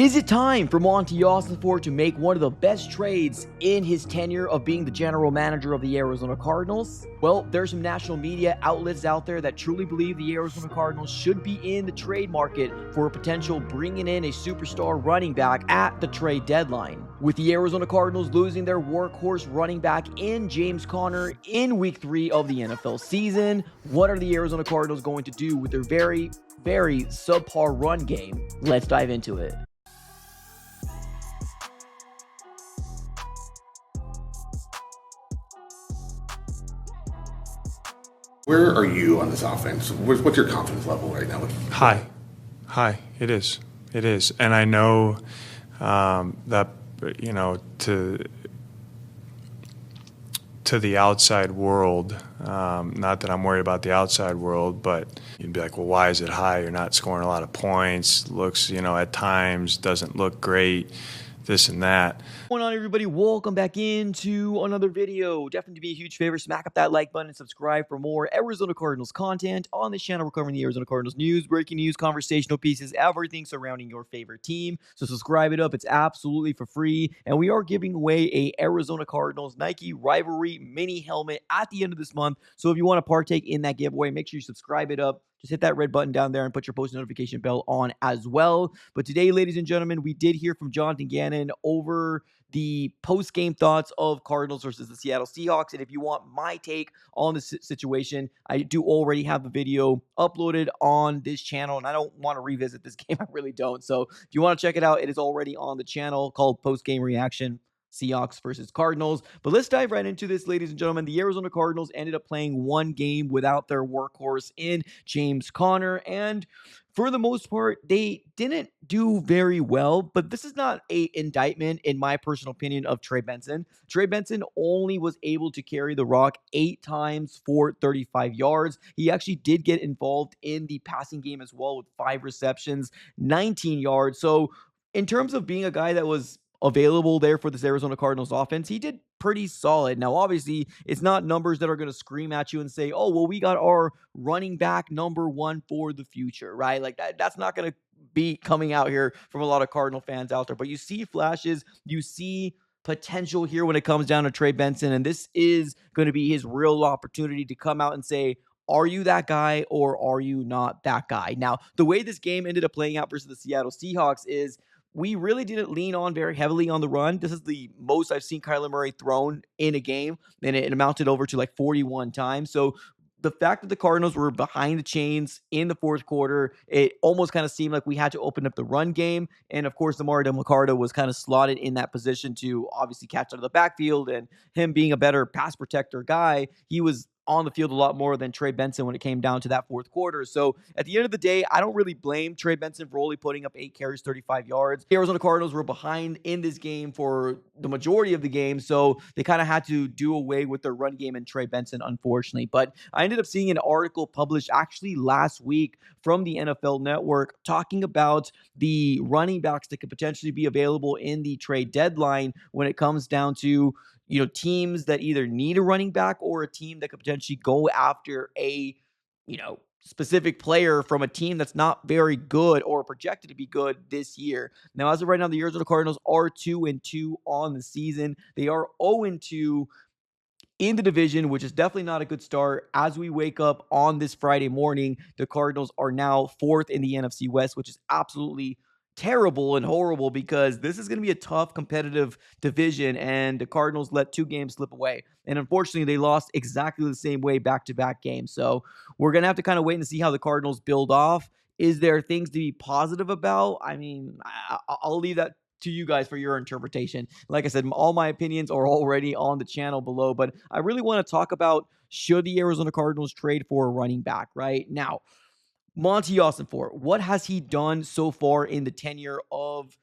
Is it time for Monty Ossenfort to make one of the best trades in his tenure of being the general manager of the Arizona Cardinals? Well, there's some national media outlets out there that truly believe the Arizona Cardinals should be in the trade market for a potential bringing in a superstar running back at the trade deadline. With the Arizona Cardinals losing their workhorse running back in James Conner in Week 3 of the NFL season, what are the Arizona Cardinals going to do with their very subpar run game? Let's dive into it. Where are you on this offense? What's your confidence level right now? High. It is, and I know that to the outside world. Not that I'm worried about the outside world, but you'd be like, well, why is it high? You're not scoring a lot of points. Looks, at times doesn't look great. This and that. What's going on, everybody? Welcome back into another video. Definitely do me a huge favor, smack up that like button and subscribe for more Arizona Cardinals content. On this channel, we're covering the Arizona Cardinals news, breaking news, conversational pieces, everything surrounding your favorite team. So subscribe it up. It's absolutely for free. And we are giving away a Arizona Cardinals Nike rivalry mini helmet at the end of this month. So if you want to partake in that giveaway, make sure you subscribe it up. Just hit that red button down there and put your post notification bell on as well. But today, ladies and gentlemen, we did hear from Jonathan Gannon over the post-game thoughts of Cardinals versus the Seattle Seahawks. And if you want my take on this situation, I do already have the video uploaded on this channel. And I don't want to revisit this game. I really don't. So if you want to check it out, it is already on the channel called Post-Game Reaction. Seahawks versus Cardinals. But let's dive right into this, ladies and gentlemen. The Arizona Cardinals ended up playing one game without their workhorse in James Conner, and for the most part, they didn't do very well. But this is not an indictment, in my personal opinion, of Trey Benson. Trey Benson only was able to carry the rock 8 times for 35 yards. He actually did get involved in the passing game as well with 5 receptions, 19 yards. So in terms of being a guy that was available there for this Arizona Cardinals offense, he did pretty solid. Now, obviously, it's not numbers that are going to scream at you and say, oh, well, we got our running back number 1 for the future, right? Like that's not going to be coming out here from a lot of Cardinal fans out there. But you see flashes, you see potential here when it comes down to Trey Benson, and this is going to be his real opportunity to come out and say, are you that guy or are you not that guy? Now, the way this game ended up playing out versus the Seattle Seahawks is we really didn't lean on very heavily on the run. This is the most I've seen Kyler Murray thrown in a game, and it amounted over to like 41 times. So the fact that the Cardinals were behind the chains in the fourth quarter, it almost kind of seemed like we had to open up the run game. And of course, Lamar DeMarcado was kind of slotted in that position to obviously catch out of the backfield. And him being a better pass protector guy, he was on the field a lot more than Trey Benson when it came down to that fourth quarter. So at the end of the day, I don't really blame Trey Benson for only putting up 8 carries, 35 yards. The Arizona Cardinals were behind in this game for the majority of the game, so they kind of had to do away with their run game and Trey Benson, unfortunately. But I ended up seeing an article published actually last week from the NFL Network talking about the running backs that could potentially be available in the trade deadline when it comes down to teams that either need a running back or a team that could potentially go after a, specific player from a team that's not very good or projected to be good this year. Now, as of right now, the Arizona Cardinals are 2-2 on the season. They are 0-2 in the division, which is definitely not a good start. As we wake up on this Friday morning, the Cardinals are now 4th in the NFC West, which is absolutely terrible and horrible because this is going to be a tough competitive division, and the Cardinals let 2 games slip away. And unfortunately, they lost exactly the same way back-to-back games. So we're going to have to kind of wait and see how the Cardinals build off. Is there things to be positive about? I mean, I'll leave that to you guys for your interpretation. Like I said, all my opinions are already on the channel below, but I really want to talk about, should the Arizona Cardinals trade for a running back right now? Monty Ossenfort, what has he done so far in the tenure of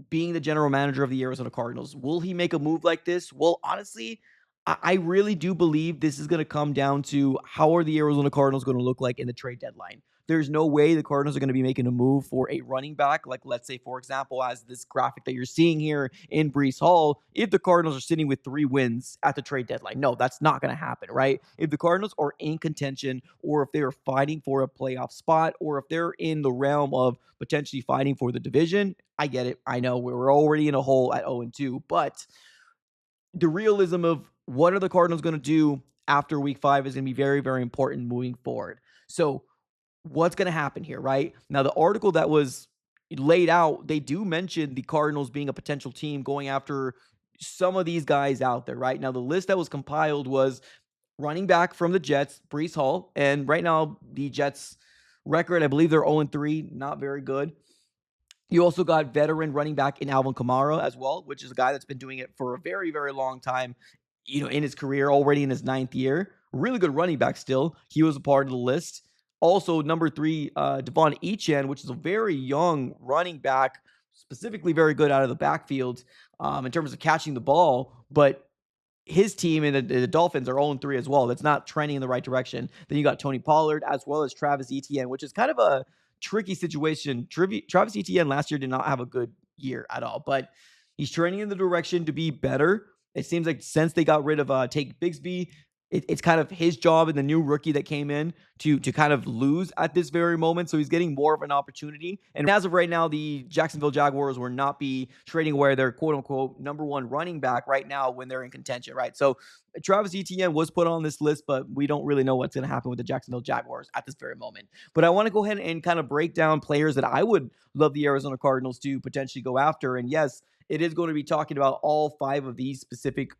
being the general manager of the Arizona Cardinals? Will he make a move like this? Well, honestly, I really do believe this is going to come down to how are the Arizona Cardinals going to look like in the trade deadline. there's no way the Cardinals are going to be making a move for a running back. Like, let's say, for example, as this graphic that you're seeing here in Brees Hall, if the Cardinals are sitting with 3 wins at the trade deadline, no, that's not going to happen, right? If the Cardinals are in contention, or if they're fighting for a playoff spot, or if they're in the realm of potentially fighting for the division, I get it. I know we're already in a hole at 0-2, but the realism of what are the Cardinals going to do after week 5 is going to be very, very important moving forward. So what's going to happen here, right? Now, the article that was laid out, they do mention the Cardinals being a potential team going after some of these guys out there, right? Now, the list that was compiled was running back from the Jets, Brees Hall. And right now, the Jets record, I believe they're 0-3, not very good. You also got veteran running back in Alvin Kamara as well, which is a guy that's been doing it for a very, very long time, in his career, already in his 9th year. Really good running back still. He was a part of the list. Also, number 3, Devon Etienne, which is a very young running back, specifically very good out of the backfield in terms of catching the ball. But his team and the Dolphins are 0-3 as well. That's not trending in the right direction. Then you got Tony Pollard as well as Travis Etienne, which is kind of a tricky situation. Travis Etienne last year did not have a good year at all, but he's trending in the direction to be better. It seems like since they got rid of Tate Bigsby, it's kind of his job and the new rookie that came in to kind of lose at this very moment. So he's getting more of an opportunity. And as of right now, the Jacksonville Jaguars will not be trading away their quote unquote number 1 running back right now when they're in contention, right? So Travis Etienne was put on this list, but we don't really know what's going to happen with the Jacksonville Jaguars at this very moment. But I want to go ahead and kind of break down players that I would love the Arizona Cardinals to potentially go after. And yes, it is going to be talking about all 5 of these specific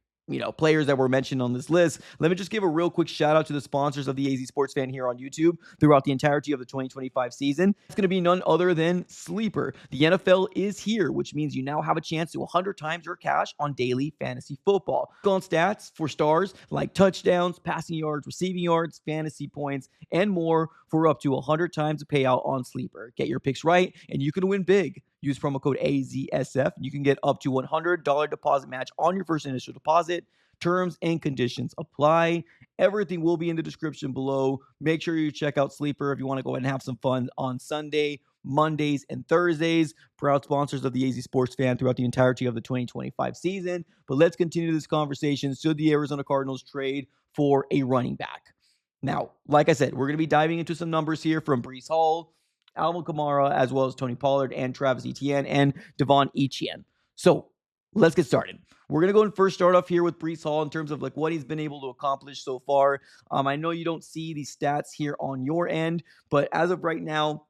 players that were mentioned on this list. Let me just give a real quick shout out to the sponsors of the AZ Sports Fan here on YouTube throughout the entirety of the 2025 season. It's going to be none other than Sleeper. The NFL is here, which means you now have a chance to 100 times your cash on daily fantasy football. Click on stats for stars like touchdowns, passing yards, receiving yards, fantasy points, and more for up to 100 times a payout on Sleeper. Get your picks right, and you can win big. Use promo code AZSF. You can get up to $100 deposit match on your first initial deposit. Terms and conditions apply. Everything will be in the description below. Make sure you check out Sleeper if you want to go ahead and have some fun on Sunday, Mondays, and Thursdays. Proud sponsors of the AZ Sports Fan throughout the entirety of the 2025 season. But let's continue this conversation. Should the Arizona Cardinals trade for a running back? Now, like I said, we're going to be diving into some numbers here from Brees Hall, Alvin Kamara, as well as Tony Pollard and Travis Etienne and Devon Etienne. So let's get started. We're going to go and first start off here with Brees Hall in terms of like what he's been able to accomplish so far. I know you don't see these stats here on your end, but as of right now,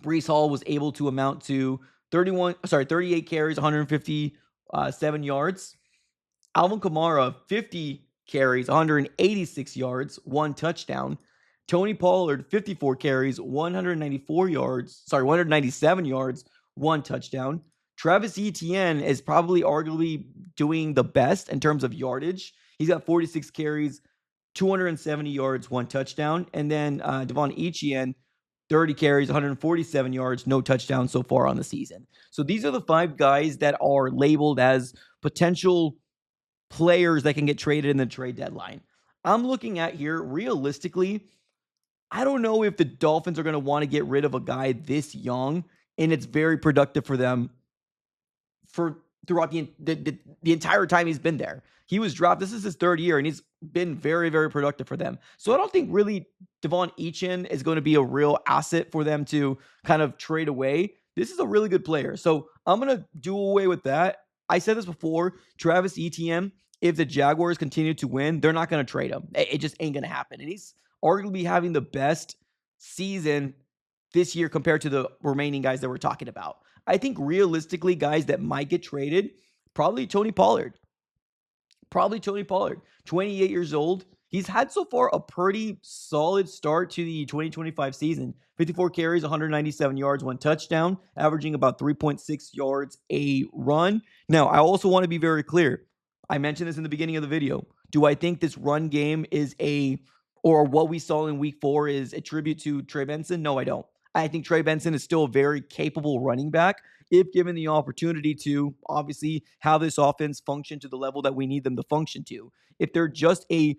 Brees Hall was able to amount to 38 carries, 157 yards. Alvin Kamara, 50 carries, 186 yards, 1 touchdown. Tony Pollard, 54 carries, 197 yards, 1 touchdown. Travis Etienne is probably arguably doing the best in terms of yardage. He's got 46 carries, 270 yards, 1 touchdown. And then Devon Etienne, 30 carries, 147 yards, no touchdown so far on the season. So these are the 5 guys that are labeled as potential players that can get traded in the trade deadline. I'm looking at here, realistically, I don't know if the Dolphins are going to want to get rid of a guy this young, and it's very productive for them throughout the entire time he's been there. He was drafted. This is his 3rd year, and he's been very, very productive for them. So I don't think really Devon Etienne is going to be a real asset for them to kind of trade away. This is a really good player. So I'm going to do away with that. I said this before, Travis Etienne, if the Jaguars continue to win, they're not going to trade him. It just ain't going to happen. And he's arguably having the best season this year compared to the remaining guys that we're talking about. I think realistically, guys that might get traded, probably Tony Pollard. 28 years old. He's had so far a pretty solid start to the 2025 season. 54 carries, 197 yards, 1 touchdown, averaging about 3.6 yards a run. Now, I also want to be very clear. I mentioned this in the beginning of the video. Do I think this run game is or what we saw in week 4 is a tribute to Trey Benson? No, I don't. I think Trey Benson is still a very capable running back if given the opportunity to obviously have this offense function to the level that we need them to function to. If they're just a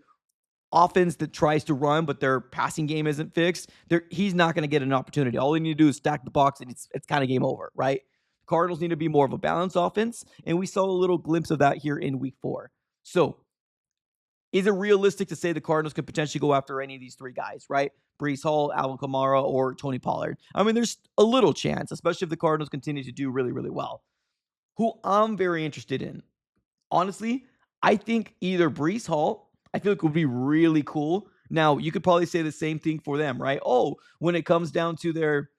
offense that tries to run, but their passing game isn't fixed, he's not going to get an opportunity. All they need to do is stack the box, and it's kind of game over, right? Cardinals need to be more of a balanced offense, and we saw a little glimpse of that here in week 4. So, is it realistic to say the Cardinals could potentially go after any of these 3 guys, right? Breece Hall, Alvin Kamara, or Tony Pollard? I mean, there's a little chance, especially if the Cardinals continue to do really, really well. Who I'm very interested in, honestly, I think either Breece Hall, I feel like would be really cool. Now, you could probably say the same thing for them, right? Oh, when it comes down to their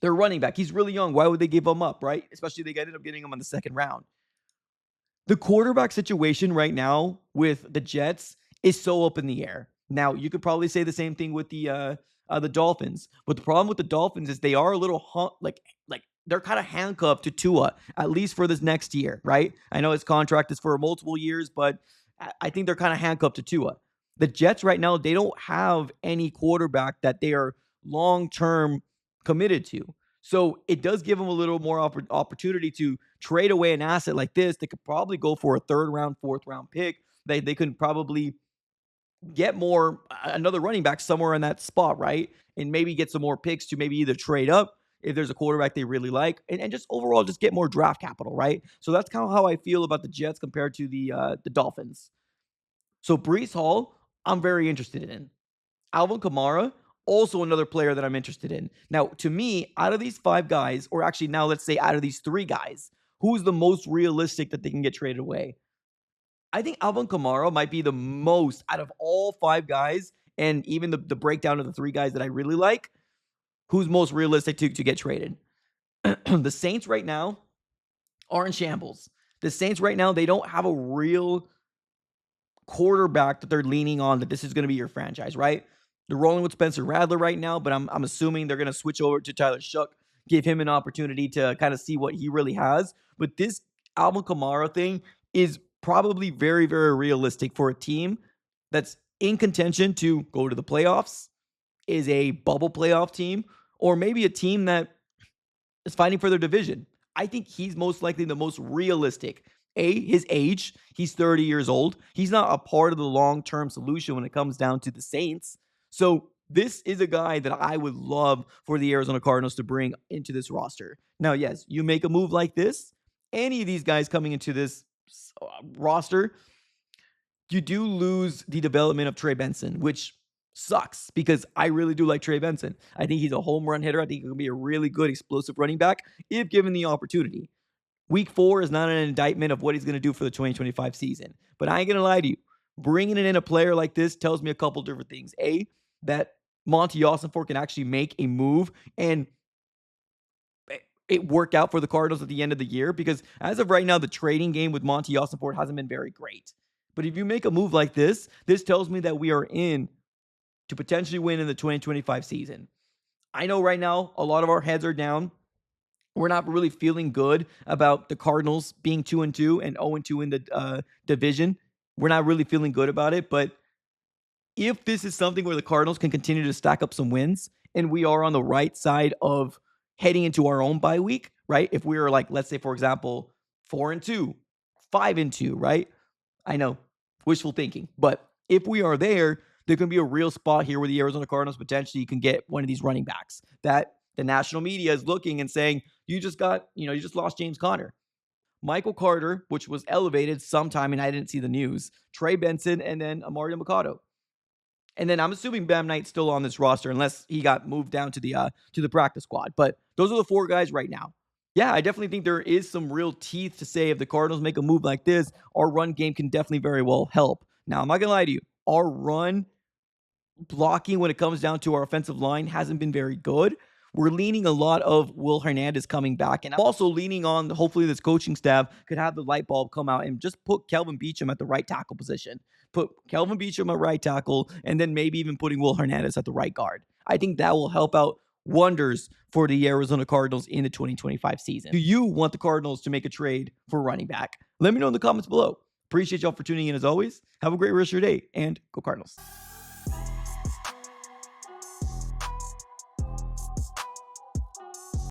running back, he's really young. Why would they give him up, right? Especially they ended up getting him in the 2nd round. The quarterback situation right now with the Jets is so up in the air. Now, you could probably say the same thing with the Dolphins, but the problem with the Dolphins is they are a little like they're kind of handcuffed to Tua, at least for this next year, right? I know his contract is for multiple years, but I think they're kind of handcuffed to Tua. The Jets right now, they don't have any quarterback that they are long-term committed to. So it does give them a little more opportunity to trade away an asset like this. They could probably go for a 3rd round, 4th round pick. They could probably get another running back somewhere in that spot, right? And maybe get some more picks to maybe either trade up if there's a quarterback they really like, and just overall just get more draft capital, right? So that's kind of how I feel about the Jets compared to the Dolphins. So Breece Hall, I'm very interested in. Alvin Kamara, also another player that I'm interested in. Now, to me, out of these 5 guys, or actually now let's say out of these 3 guys, who's the most realistic that they can get traded away? I think Alvin Kamara might be the most out of all 5 guys, and even the breakdown of the 3 guys that I really like, who's most realistic to get traded. The Saints right now are in shambles. The Saints right now, they don't have a real quarterback that they're leaning on that this is going to be your franchise, right? They're rolling with Spencer Rattler right now, but I'm assuming they're going to switch over to Tyler Shough, give him an opportunity to kind of see what he really has. But this Alvin Kamara thing is probably very, very realistic for a team that's in contention to go to the playoffs, is a bubble playoff team, or maybe a team that is fighting for their division. I think he's most likely the most realistic. His age, he's 30 years old. He's not a part of the long-term solution when it comes down to the Saints. So this is a guy that I would love for the Arizona Cardinals to bring into this roster. Now, yes, you make a move like this, any of these guys coming into this roster, you do lose the development of Trey Benson, which sucks because I really do like Trey Benson. I think he's a home run hitter. I think he can be a really good explosive running back if given the opportunity. Week 4 is not an indictment of what he's going to do for the 2025 season. But I ain't going to lie to you. Bringing in a player like this tells me a couple different things. A, that Monty Ossenfort can actually make a move and it work out for the Cardinals at the end of the year, because as of right now, the trading game with Monty Ossenfort hasn't been very great. But if you make a move like this tells me that we are in to potentially win in the 2025 season. I know right now a lot of our heads are down. We're not really feeling good about the Cardinals being 2-2 and 0-2 in the division. We're not really feeling good about it. But if this is something where the Cardinals can continue to stack up some wins and we are on the right side of heading into our own bye week, right? If we were like, let's say, for example, 4-2, 5-2, right? I know, wishful thinking. But if we are there can be a real spot here where the Arizona Cardinals potentially can get one of these running backs that the national media is looking and saying, you just lost James Conner. Michael Carter, which was elevated sometime, and I didn't see the news. Trey Benson, and then Amari Mercado. And then I'm assuming Bam Knight's still on this roster unless he got moved down to the practice squad. But those are the 4 guys right now. Yeah, I definitely think there is some real teeth to say if the Cardinals make a move like this, our run game can definitely very well help. Now, I'm not going to lie to you. Our run blocking when it comes down to our offensive line hasn't been very good. We're leaning a lot of Will Hernandez coming back, and I'm also leaning on hopefully this coaching staff could have the light bulb come out and just put Kelvin Beachum at the right tackle position. Put Kelvin Beachum at right tackle, and then maybe even putting Will Hernandez at the right guard. I think that will help out wonders for the Arizona Cardinals in the 2025 season. Do you want the Cardinals to make a trade for running back? Let me know in the comments below. Appreciate y'all for tuning in as always. Have a great rest of your day, and go Cardinals.